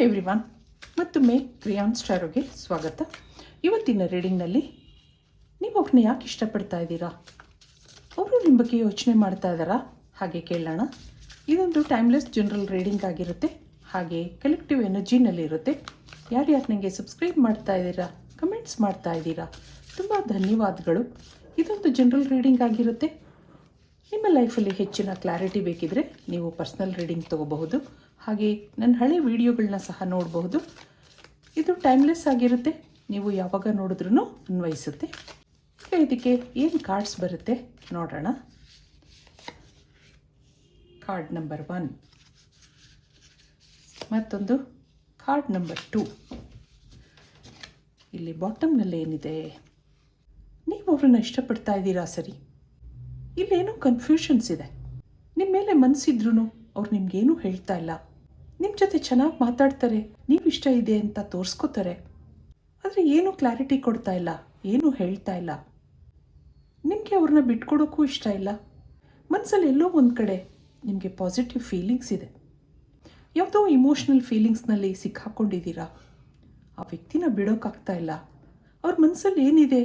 Everyone, ಮತ್ತೊಮ್ಮೆ ಕ್ರಿಯಾನ್ಸ್ ಸ್ಟಾರೋಗೆ ಸ್ವಾಗತ. ಇವತ್ತಿನ ರೀಡಿಂಗ್ನಲ್ಲಿ ನೀವು ಅವ್ರನ್ನ ಯಾಕೆ ಇಷ್ಟಪಡ್ತಾ ಇದ್ದೀರಾ, ಅವರು ನಿಮ್ಮ ಬಗ್ಗೆ ಯೋಚನೆ ಮಾಡ್ತಾ ಇದ್ದಾರಾ ಹಾಗೆ ಕೇಳೋಣ. ಇದೊಂದು ಟೈಮ್ಲೆಸ್ ಜನರಲ್ ರೀಡಿಂಗ್ ಆಗಿರುತ್ತೆ, ಹಾಗೆ ಕಲೆಕ್ಟಿವ್ ಎನರ್ಜಿನಲ್ಲಿರುತ್ತೆ. ಯಾರ್ಯಾರು ನನಗೆ ಸಬ್ಸ್ಕ್ರೈಬ್ ಮಾಡ್ತಾ ಇದ್ದೀರಾ, ಕಮೆಂಟ್ಸ್ ಮಾಡ್ತಾ ಇದ್ದೀರಾ, ತುಂಬ ಧನ್ಯವಾದಗಳು. ಇದೊಂದು ಜನರಲ್ ರೀಡಿಂಗ್ ಆಗಿರುತ್ತೆ. ನಿಮ್ಮ ಲೈಫಲ್ಲಿ ಹೆಚ್ಚಿನ ಕ್ಲಾರಿಟಿ ಬೇಕಿದ್ರೆ ನೀವು ಪರ್ಸ್ನಲ್ ರೀಡಿಂಗ್ ತೊಗೋಬಹುದು, ಹಾಗೆ ನನ್ನ ಹಳೆ ವಿಡಿಯೋಗಳನ್ನ ಸಹ ನೋಡಬಹುದು. ಇದು ಟೈಮ್ಲೆಸ್ ಆಗಿರುತ್ತೆ, ನೀವು ಯಾವಾಗ ನೋಡಿದ್ರೂ ಅನ್ವಯಿಸುತ್ತೆ. ಈಗ ಇದಕ್ಕೆ ಏನು ಕಾರ್ಡ್ಸ್ ಬರುತ್ತೆ ನೋಡೋಣ. ಕಾರ್ಡ್ ನಂಬರ್ 1, ಮತ್ತೊಂದು ಕಾರ್ಡ್ ನಂಬರ್ 2. ಇಲ್ಲಿ ಬಾಟಮ್ನಲ್ಲಿ ಏನಿದೆ, ನೀವು ಅವ್ರನ್ನ ಇಷ್ಟಪಡ್ತಾ ಇದ್ದೀರಾ ಸರಿ, ಇಲ್ಲೇನೋ ಕನ್ಫ್ಯೂಷನ್ಸ್ ಇದೆ. ನಿಮ್ಮ ಮೇಲೆ ಮನಸ್ಸಿದ್ರೂ ಅವ್ರು ನಿಮಗೇನೂ ಹೇಳ್ತಾ ಇಲ್ಲ. ನಿಮ್ಮ ಜೊತೆ ಚೆನ್ನಾಗಿ ಮಾತಾಡ್ತಾರೆ, ನೀವು ಇಷ್ಟ ಇದೆ ಅಂತ ತೋರಿಸ್ಕೋತಾರೆ, ಆದರೆ ಏನೂ ಕ್ಲಾರಿಟಿ ಕೊಡ್ತಾ ಇಲ್ಲ, ಏನೂ ಹೇಳ್ತಾ ಇಲ್ಲ. ನಿಮಗೆ ಅವ್ರನ್ನ ಬಿಟ್ಕೊಡೋಕ್ಕೂ ಇಷ್ಟ ಇಲ್ಲ. ಮನಸ್ಸಲ್ಲಿ ಎಲ್ಲೋ ಒಂದು ಕಡೆ ನಿಮಗೆ ಪಾಸಿಟಿವ್ ಫೀಲಿಂಗ್ಸ್ ಇದೆ, ಯಾವುದೋ ಇಮೋಷ್ನಲ್ ಫೀಲಿಂಗ್ಸ್ನಲ್ಲಿ ಸಿಕ್ಕಾಕೊಂಡಿದ್ದೀರಾ. ಆ ವ್ಯಕ್ತಿನ ಬಿಡೋಕ್ಕಾಗ್ತಾ ಇಲ್ಲ. ಅವ್ರ ಮನಸ್ಸಲ್ಲಿ ಏನಿದೆ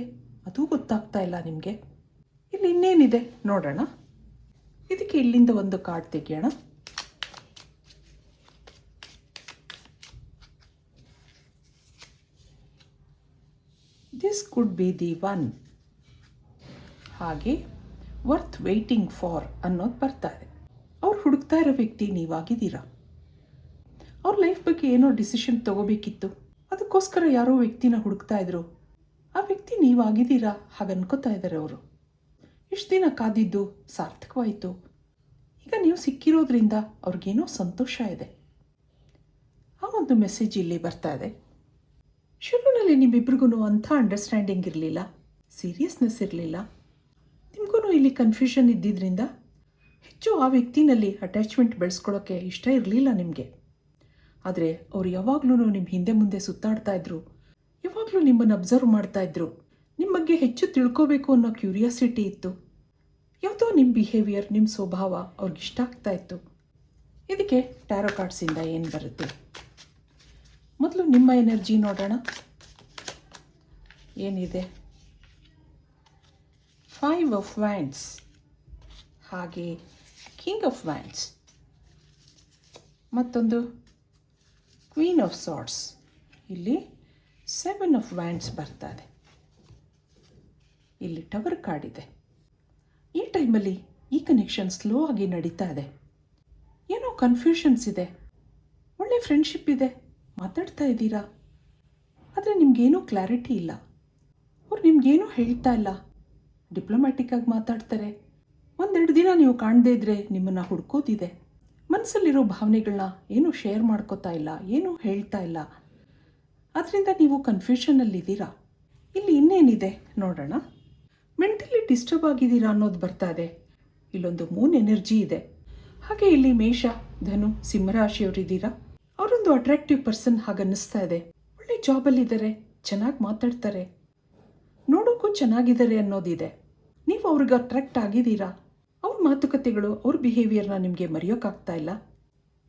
ಅದು ಗೊತ್ತಾಗ್ತಾ ಇಲ್ಲ ನಿಮಗೆ. ಇಲ್ಲಿ ಇನ್ನೇನಿದೆ ನೋಡೋಣ. ಇದಕ್ಕೆ ಇಲ್ಲಿಂದ ಒಂದು ಕಾರ್ಡ್ ತೆಗೆಯೋಣ. This could be the one. ಹಾಗೆ ವರ್ತ್ ವೇಟಿಂಗ್ ಫಾರ್ ಅನ್ನೋದು ಬರ್ತಾ ಇದೆ. ಅವ್ರು ಹುಡುಕ್ತಾ ಇರೋ ವ್ಯಕ್ತಿ ನೀವಾಗಿದ್ದೀರಾ. ಅವ್ರ ಲೈಫ್ ಬಗ್ಗೆ ಏನೋ ಡಿಸಿಷನ್ ತಗೋಬೇಕಿತ್ತು, ಅದಕ್ಕೋಸ್ಕರ ಯಾರೋ ವ್ಯಕ್ತಿನ ಹುಡುಕ್ತಾ ಇದ್ರು. ಆ ವ್ಯಕ್ತಿ ನೀವಾಗಿದ್ದೀರಾ ಹಾಗೆ ಅನ್ಕೋತಾ ಇದ್ದಾರೆ ಅವರು. ಇಷ್ಟು ದಿನ ಕಾದಿದ್ದು ಸಾರ್ಥಕವಾಯಿತು. ಈಗ ನೀವು ಸಿಕ್ಕಿರೋದ್ರಿಂದ ಅವ್ರಿಗೇನೋ ಸಂತೋಷ ಇದೆ. ಆ ಒಂದು ಮೆಸೇಜ್ ಇಲ್ಲಿ ಬರ್ತಾ ಇದೆ. ಶುರುವಿನಲ್ಲಿ ನಿಮ್ಮಿಬ್ರಿಗೂ ಅಂಥ ಅಂಡರ್ಸ್ಟ್ಯಾಂಡಿಂಗ್ ಇರಲಿಲ್ಲ, ಸೀರಿಯಸ್ನೆಸ್ ಇರಲಿಲ್ಲ. ನಿಮಗೂ ಇಲ್ಲಿ ಕನ್ಫ್ಯೂಷನ್ ಇದ್ದಿದ್ದರಿಂದ ಹೆಚ್ಚು ಆ ವ್ಯಕ್ತಿನಲ್ಲಿ ಅಟ್ಯಾಚ್ಮೆಂಟ್ ಬೆಳೆಸ್ಕೊಳ್ಳೋಕ್ಕೆ ಇಷ್ಟ ಇರಲಿಲ್ಲ ನಿಮಗೆ. ಆದರೆ ಅವ್ರು ಯಾವಾಗಲೂ ನಿಮ್ಮ ಹಿಂದೆ ಮುಂದೆ ಸುತ್ತಾಡ್ತಾ ಇದ್ರು, ಯಾವಾಗಲೂ ನಿಮ್ಮನ್ನು ಅಬ್ಸರ್ವ್ ಮಾಡ್ತಾ ಇದ್ರು. ನಿಮ್ಮ ಬಗ್ಗೆ ಹೆಚ್ಚು ತಿಳ್ಕೋಬೇಕು ಅನ್ನೋ ಕ್ಯೂರಿಯಾಸಿಟಿ ಇತ್ತು. ಯಾವುದೋ ನಿಮ್ಮ ಬಿಹೇವಿಯರ್, ನಿಮ್ಮ ಸ್ವಭಾವ ಅವ್ರಿಗೆ ಇಷ್ಟ ಆಗ್ತಾ ಇತ್ತು. ಇದಕ್ಕೆ ಟ್ಯಾರೋ ಕಾರ್ಡ್ಸಿಂದ ಏನು ಬರುತ್ತೆ, ಮೊದಲು ನಿಮ್ಮ ಎನರ್ಜಿ ನೋಡೋಣ. ಏನಿದೆ, 5 ಆಫ್ ವ್ಯಾಂಡ್ಸ್, ಹಾಗೆ ಕಿಂಗ್ ಆಫ್ ವ್ಯಾಂಡ್ಸ್, ಮತ್ತೊಂದು ಕ್ವೀನ್ ಆಫ್ ಸಾರ್ಡ್ಸ್. ಇಲ್ಲಿ 7 ಆಫ್ ವ್ಯಾಂಡ್ಸ್ ಬರ್ತಾ ಇದೆ. ಇಲ್ಲಿ ಟವರ್ ಕಾರ್ಡ್ ಇದೆ. ಈ ಟೈಮಲ್ಲಿ ಈ ಕನೆಕ್ಷನ್ ಸ್ಲೋ ಆಗಿ ನಡೀತಾ ಇದೆ. ಏನೋ ಕನ್ಫ್ಯೂಷನ್ಸ್ ಇದೆ. ಒಳ್ಳೆ ಫ್ರೆಂಡ್ಶಿಪ್ ಇದೆ, ಮಾತಾಡ್ತಾ ಇದ್ದೀರಾ, ಆದರೆ ನಿಮಗೇನೂ ಕ್ಲಾರಿಟಿ ಇಲ್ಲ. ಅವ್ರು ನಿಮಗೇನೂ ಹೇಳ್ತಾ ಇಲ್ಲ, ಡಿಪ್ಲೊಮ್ಯಾಟಿಕ್ಕಾಗಿ ಮಾತಾಡ್ತಾರೆ. ಒಂದೆರಡು ದಿನ ನೀವು ಕಾಣದೇ ಇದ್ದರೆ ನಿಮ್ಮನ್ನು ಹುಡ್ಕೋದಿದೆ. ಮನಸ್ಸಲ್ಲಿರೋ ಭಾವನೆಗಳನ್ನ ಏನೂ ಶೇರ್ ಮಾಡ್ಕೋತಾ ಇಲ್ಲ, ಏನೂ ಹೇಳ್ತಾ ಇಲ್ಲ. ಅದರಿಂದ ನೀವು ಕನ್ಫ್ಯೂಷನಲ್ಲಿದ್ದೀರಾ. ಇಲ್ಲಿ ಇನ್ನೇನಿದೆ ನೋಡೋಣ. ಮೆಂಟಲಿ ಡಿಸ್ಟರ್ಬ್ ಆಗಿದ್ದೀರಾ ಅನ್ನೋದು ಬರ್ತಾ ಇದೆ. ಇಲ್ಲೊಂದು ಮೂನ್ ಎನರ್ಜಿ ಇದೆ. ಹಾಗೆ ಇಲ್ಲಿ ಮೇಷ, ಧನು, ಸಿಂಹರಾಶಿಯವರಿದ್ದೀರಾ. ಅವರೊಂದು ಅಟ್ರಾಕ್ಟಿವ್ ಪರ್ಸನ್ ಹಾಗನ್ನಿಸ್ತಾ ಇದೆ. ಒಳ್ಳೆ ಜಾಬಲ್ಲಿದ್ದಾರೆ, ಚೆನ್ನಾಗಿ ಮಾತಾಡ್ತಾರೆ, ನೋಡೋಕ್ಕೂ ಚೆನ್ನಾಗಿದ್ದಾರೆ ಅನ್ನೋದಿದೆ. ನೀವು ಅವ್ರಿಗೆ ಅಟ್ರಾಕ್ಟ್ ಆಗಿದ್ದೀರಾ. ಅವ್ರ ಮಾತುಕತೆಗಳು, ಅವ್ರ ಬಿಹೇವಿಯರ್ನ ನಿಮಗೆ ಮರೆಯೋಕ್ಕಾಗ್ತಾ ಇಲ್ಲ.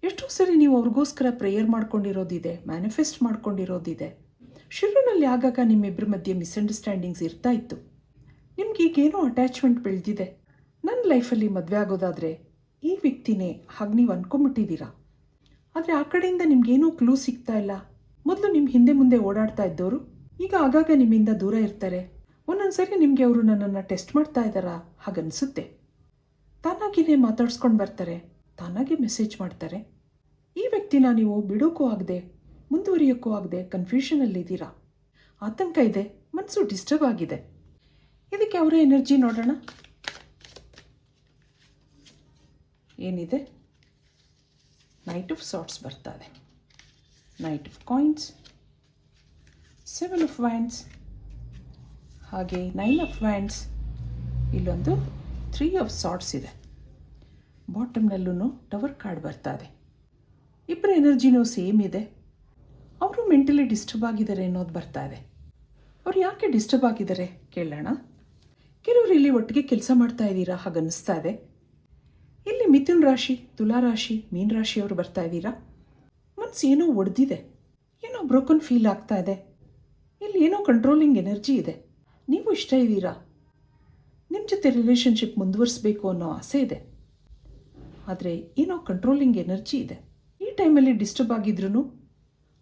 ಎಷ್ಟೋ ಸರಿ ನೀವು ಅವ್ರಿಗೋಸ್ಕರ ಪ್ರೇಯರ್ ಮಾಡ್ಕೊಂಡಿರೋದಿದೆ, ಮ್ಯಾನಿಫೆಸ್ಟ್ ಮಾಡ್ಕೊಂಡಿರೋದಿದೆ. ಶುರುವಿನಲ್ಲಿ ಆಗಾಗ ನಿಮ್ಮಿಬ್ಬರ ಮಧ್ಯೆ ಮಿಸ್ಅಂಡರ್ಸ್ಟ್ಯಾಂಡಿಂಗ್ಸ್ ಇರ್ತಾ ಇತ್ತು. ನಿಮ್ಗೆ ಈಗೇನೋ ಅಟ್ಯಾಚ್ಮೆಂಟ್ ಬೆಳೆದಿದೆ. ನನ್ನ ಲೈಫಲ್ಲಿ ಮದುವೆ ಆಗೋದಾದರೆ ಈ ವ್ಯಕ್ತಿನೇ ಹಾಗೆ ನೀವು ಅಂದ್ಕೊಂಬಿಟ್ಟಿದ್ದೀರಾ. ಆದರೆ ಆ ಕಡೆಯಿಂದ ನಿಮಗೇನೂ ಕ್ಲೂ ಸಿಗ್ತಾ ಇಲ್ಲ. ಮೊದಲು ನಿಮ್ಮ ಹಿಂದೆ ಮುಂದೆ ಓಡಾಡ್ತಾ ಇದ್ದವರು ಈಗ ಆಗಾಗ ನಿಮ್ಮಿಂದ ದೂರ ಇರ್ತಾರೆ. ಒಂದೊಂದು ಸರಿ ನಿಮಗೆ ಅವರು ನನ್ನನ್ನು ಟೆಸ್ಟ್ ಮಾಡ್ತಾ ಇದ್ದಾರಾ ಹಾಗನ್ನಿಸುತ್ತೆ. ತಾನಾಗಿಯೇ ಮಾತಾಡ್ಸ್ಕೊಂಡು ಬರ್ತಾರೆ, ತಾನಾಗೆ ಮೆಸೇಜ್ ಮಾಡ್ತಾರೆ. ಈ ವ್ಯಕ್ತಿನ ನೀವು ಬಿಡೋಕ್ಕೂ ಆಗದೆ, ಮುಂದುವರಿಯೋಕ್ಕೂ ಆಗದೆ ಕನ್ಫ್ಯೂಷನಲ್ಲಿದ್ದೀರಾ. ಆತಂಕ ಇದೆ, ಮನಸ್ಸು ಡಿಸ್ಟರ್ಬ್ ಆಗಿದೆ. ಇದಕ್ಕೆ ಅವರ ಎನರ್ಜಿ ನೋಡೋಣ. ಏನಿದೆ, ನೈಟ್ ಆಫ್ ಸಾರ್ಟ್ಸ್ ಬರ್ತಾ ಇದೆ, knight of coins, 7 of wands, ಹಾಗೆ 9 ಆಫ್ ವ್ಯಾಂಡ್ಸ್. ಇಲ್ಲೊಂದು 3 ಆಫ್ ಸಾರ್ಟ್ಸ್ ಇದೆ. ಬಾಟಮ್ನಲ್ಲೂ ಟವರ್ ಕಾರ್ಡ್ ಬರ್ತಾ ಇದೆ. ಇಬ್ಬರ ಎನರ್ಜಿನೂ ಸೇಮ್ ಇದೆ. ಅವರು ಮೆಂಟಲಿ ಡಿಸ್ಟರ್ಬ್ ಆಗಿದ್ದಾರೆ ಅನ್ನೋದು ಬರ್ತಾ ಇದೆ. ಅವ್ರು ಯಾಕೆ ಡಿಸ್ಟರ್ಬ್ ಆಗಿದ್ದಾರೆ ಕೇಳೋಣ. ಕೆಲವರು ಇಲ್ಲಿ ಒಟ್ಟಿಗೆ ಕೆಲಸ ಮಾಡ್ತಾ ಇದ್ದೀರಾ ಹಾಗನ್ನಿಸ್ತಾ ಇದೆ. ಇಲ್ಲಿ ಮಿಥುನ್ ರಾಶಿ, ತುಲಾ ರಾಶಿ, ಮೀನ ರಾಶಿಯವರು ಬರ್ತಾ ಇದ್ದೀರಾ. ಮನಸ್ಸು ಏನೋ ಒಡೆದಿದೆ, ಏನೋ ಬ್ರೋಕನ್ ಫೀಲ್ ಆಗ್ತಾ ಇದೆ. ಇಲ್ಲಿ ಏನೋ ಕಂಟ್ರೋಲಿಂಗ್ ಎನರ್ಜಿ ಇದೆ. ನೀವು ಇಷ್ಟ ಇದ್ದೀರಾ, ನಿಮ್ಮ ಜೊತೆ ರಿಲೇಷನ್ಶಿಪ್ ಮುಂದುವರಿಸಬೇಕು ಅನ್ನೋ ಆಸೆ ಇದೆ. ಆದರೆ ಏನೋ ಕಂಟ್ರೋಲಿಂಗ್ ಎನರ್ಜಿ ಇದೆ. ಈ ಟೈಮಲ್ಲಿ ಡಿಸ್ಟರ್ಬ್ ಆಗಿದ್ರೂ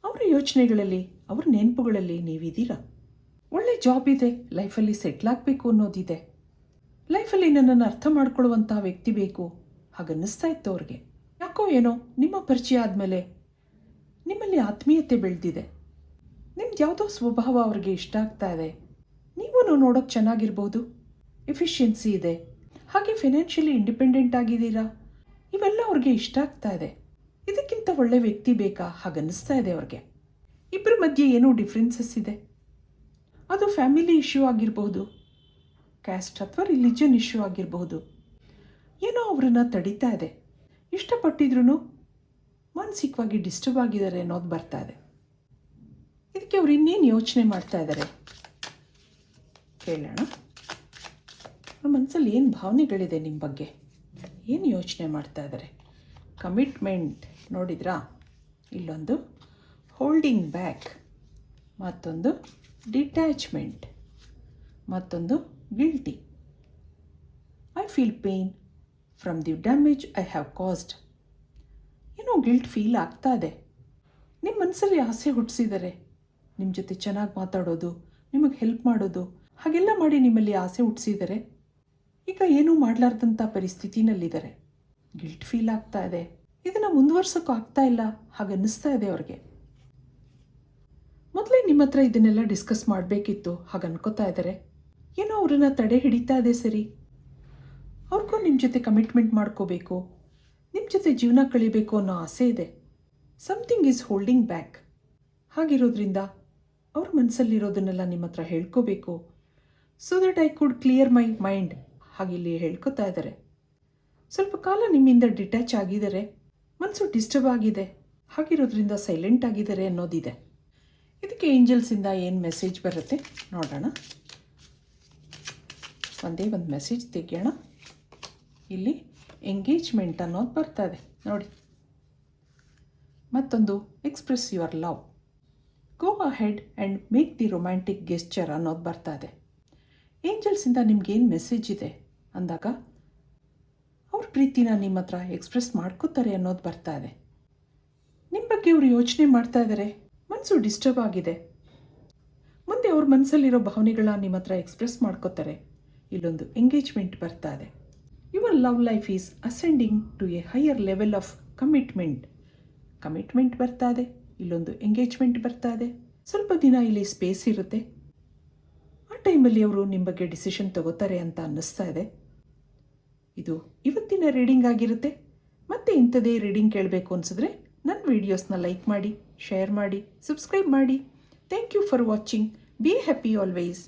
ಅವರ ಯೋಚನೆಗಳಲ್ಲಿ, ಅವರ ನೆನಪುಗಳಲ್ಲಿ ನೀವಿದ್ದೀರಾ. ಒಳ್ಳೆ ಜಾಬ್ ಇದೆ, ಲೈಫಲ್ಲಿ ಸೆಟ್ಲ್ ಆಗಬೇಕು ಅನ್ನೋದಿದೆ. ಲೈಫಲ್ಲಿ ನನ್ನನ್ನು ಅರ್ಥ ಮಾಡ್ಕೊಳ್ಳುವಂಥ ವ್ಯಕ್ತಿ ಬೇಕು ಹಾಗನ್ನಿಸ್ತಾ ಇತ್ತು ಅವ್ರಿಗೆ. ಯಾಕೋ ಏನೋ ನಿಮ್ಮ ಪರಿಚಯ ಆದಮೇಲೆ ನಿಮ್ಮಲ್ಲಿ ಆತ್ಮೀಯತೆ ಬೆಳೆದಿದೆ. ನಿಮ್ದು ಯಾವುದೋ ಸ್ವಭಾವ ಅವ್ರಿಗೆ ಇಷ್ಟ ಆಗ್ತಾ ಇದೆ. ನೀವು ನೋಡೋಕ್ಕೆ ಚೆನ್ನಾಗಿರ್ಬೋದು, ಎಫಿಷಿಯನ್ಸಿ ಇದೆ, ಹಾಗೆ ಫಿನಾನ್ಷಿಯಲಿ ಇಂಡಿಪೆಂಡೆಂಟ್ ಆಗಿದ್ದೀರಾ. ಇವೆಲ್ಲ ಅವ್ರಿಗೆ ಇಷ್ಟ ಆಗ್ತಾ ಇದೆ. ಇದಕ್ಕಿಂತ ಒಳ್ಳೆ ವ್ಯಕ್ತಿ ಬೇಕಾ ಹಾಗನ್ನಿಸ್ತಾ ಇದೆ ಅವ್ರಿಗೆ. ಇಬ್ಬರ ಮಧ್ಯೆ ಏನೋ ಡಿಫ್ರೆನ್ಸಸ್ ಇದೆ. ಅದು ಫ್ಯಾಮಿಲಿ ಇಶ್ಯೂ ಆಗಿರಬಹುದು, ಕ್ಯಾಸ್ಟ್ ಅಥವಾ ರಿಲಿಜನ್ ಇಶ್ಯೂ ಆಗಿರಬಹುದು. ಏನೋ ಅವರನ್ನು ತಡೀತಾ ಇದೆ. ಇಷ್ಟಪಟ್ಟಿದ್ರೂ ಮಾನಸಿಕವಾಗಿ ಡಿಸ್ಟರ್ಬ್ ಆಗಿದ್ದಾರೆ ಅನ್ನೋದು ಬರ್ತಾ ಇದೆ. ಇದಕ್ಕೆ ಅವ್ರು ಇನ್ನೇನು ಯೋಚನೆ ಮಾಡ್ತಾ ಇದ್ದಾರೆ ಕೇಳೋಣ. ಅವ್ರ ಮನಸ್ಸಲ್ಲಿ ಏನು ಭಾವನೆಗಳಿದೆ ನಿಮ್ಮ ಬಗ್ಗೆ, ಏನು ಯೋಚನೆ ಮಾಡ್ತಾ ಇದ್ದಾರೆ? ಕಮಿಟ್ಮೆಂಟ್ ನೋಡಿದ್ರಾ? ಇಲ್ಲೊಂದು ಹೋಲ್ಡಿಂಗ್ ಬ್ಯಾಕ್, ಮತ್ತೊಂದು ಡಿಟ್ಯಾಚ್ಮೆಂಟ್, ಮತ್ತೊಂದು guilty. I feel pain from the damage I have caused. ಏನೋ ಗಿಲ್ಟ್ ಫೀಲ್ ಆಗ್ತಾ ಇದೆ. ನಿಮ್ಮ ಮನಸ್ಸಲ್ಲಿ ಆಸೆ ಹುಟ್ಟಿಸಿದ್ದಾರೆ, ನಿಮ್ಮ ಜೊತೆ ಚೆನ್ನಾಗಿ ಮಾತಾಡೋದು, ನಿಮಗೆ ಹೆಲ್ಪ್ ಮಾಡೋದು, ಹಾಗೆಲ್ಲ ಮಾಡಿ ನಿಮ್ಮಲ್ಲಿ ಆಸೆ ಹುಟ್ಟಿಸಿದ್ದಾರೆ. ಈಗ ಏನೂ ಮಾಡಲಾರ್ದಂಥ ಪರಿಸ್ಥಿತಿನಲ್ಲಿದ್ದಾರೆ. ಗಿಲ್ಟ್ ಫೀಲ್ ಆಗ್ತಾ ಇದೆ. ಇದನ್ನು ಮುಂದುವರ್ಸೋಕ್ಕೂ ಆಗ್ತಾ ಇಲ್ಲ ಹಾಗನ್ನಿಸ್ತಾ ಇದೆ ಅವ್ರಿಗೆ. ಮೊದಲೇ ನಿಮ್ಮ ಹತ್ರ ಇದನ್ನೆಲ್ಲ ಡಿಸ್ಕಸ್ ಮಾಡಬೇಕಿತ್ತು ಹಾಗೆ ಅನ್ಕೋತಾ ಇದ್ದಾರೆ. ಏನೋ ಅವ್ರನ್ನ ತಡೆ ಹಿಡಿತಾ ಇದೆ. ಸರಿ, ಅವ್ರಿಗೂ ನಿಮ್ಮ ಜೊತೆ ಕಮಿಟ್ಮೆಂಟ್ ಮಾಡ್ಕೋಬೇಕು, ನಿಮ್ಮ ಜೊತೆ ಜೀವನ ಕಳಿಬೇಕು ಅನ್ನೋ ಆಸೆ ಇದೆ. Something is holding back. ಹಾಗಿರೋದ್ರಿಂದ ಅವ್ರ ಮನಸ್ಸಲ್ಲಿರೋದನ್ನೆಲ್ಲ ನಿಮ್ಮ ಹತ್ರ ಹೇಳ್ಕೋಬೇಕು, so that I could clear my mind ಹಾಗಿಲ್ಲಿ ಹೇಳ್ಕೊತಾ ಇದ್ದಾರೆ. ಸ್ವಲ್ಪ ಕಾಲ ನಿಮ್ಮಿಂದ ಡಿಟ್ಯಾಚ್ ಆಗಿದ್ದಾರೆ, ಮನಸ್ಸು ಡಿಸ್ಟರ್ಬ್ ಆಗಿದೆ, ಹಾಗಿರೋದ್ರಿಂದ ಸೈಲೆಂಟ್ ಆಗಿದ್ದಾರೆ ಅನ್ನೋದಿದೆ. ಇದಕ್ಕೆ ಏಂಜಲ್ಸಿಂದ ಏನು ಮೆಸೇಜ್ ಬರುತ್ತೆ ನೋಡೋಣ. ಒಂದೇ ಒಂದು ಮೆಸೇಜ್ ತೆಗೆಯೋಣ. ಇಲ್ಲಿ ಎಂಗೇಜ್ಮೆಂಟ್ ಅನ್ನೋದು ಬರ್ತಾ ಇದೆ ನೋಡಿ. ಮತ್ತೊಂದು express your love, go ahead and make the romantic gesture ಅನ್ನೋದು ಬರ್ತಾ ಇದೆ. ಏಂಜಲ್ಸಿಂದ ನಿಮ್ಗೇನು ಮೆಸೇಜ್ ಇದೆ ಅಂದಾಗ ಅವ್ರ ಪ್ರೀತಿನ ನಿಮ್ಮ ಹತ್ರ ಎಕ್ಸ್ಪ್ರೆಸ್ ಮಾಡ್ಕೋತಾರೆ ಅನ್ನೋದು ಬರ್ತಾ ಇದೆ. ನಿಮ್ಮ ಬಗ್ಗೆ ಅವರು ಯೋಚನೆ ಮಾಡ್ತಾ ಇದ್ದಾರೆ, ಮನಸ್ಸು ಡಿಸ್ಟರ್ಬ್ ಆಗಿದೆ. ಮುಂದೆ ಅವ್ರ ಮನಸ್ಸಲ್ಲಿರೋ ಭಾವನೆಗಳನ್ನ ನಿಮ್ಮ ಹತ್ರ ಎಕ್ಸ್ಪ್ರೆಸ್ ಮಾಡ್ಕೋತಾರೆ. ಇಲ್ಲೊಂದು ಎಂಗೇಜ್ಮೆಂಟ್ ಬರ್ತಾ ಇದೆ. Your love life is ascending to a higher level of commitment ಬರ್ತಾ ಇದೆ. ಇಲ್ಲೊಂದು ಎಂಗೇಜ್ಮೆಂಟ್ ಬರ್ತಾ ಇದೆ. ಸ್ವಲ್ಪ ದಿನ ಇಲ್ಲಿ ಸ್ಪೇಸ್ ಇರುತ್ತೆ. ಆ ಟೈಮಲ್ಲಿ ಅವರು ನಿಮ್ಮ ಬಗ್ಗೆ ಡಿಸಿಷನ್ ತಗೋತಾರೆ ಅಂತ ಅನ್ನಿಸ್ತಾ ಇದೆ. ಇದು ಇವತ್ತಿನ ರೀಡಿಂಗ್ ಆಗಿರುತ್ತೆ. ಮತ್ತೆ ಇಂಥದೇ ರೀಡಿಂಗ್ ಕೇಳಬೇಕು ಅನಿಸಿದ್ರೆ ನನ್ನ ವೀಡಿಯೋಸ್ನ ಲೈಕ್ ಮಾಡಿ, ಶೇರ್ ಮಾಡಿ, ಸಬ್ಸ್ಕ್ರೈಬ್ ಮಾಡಿ. Thank you for watching. Be happy always.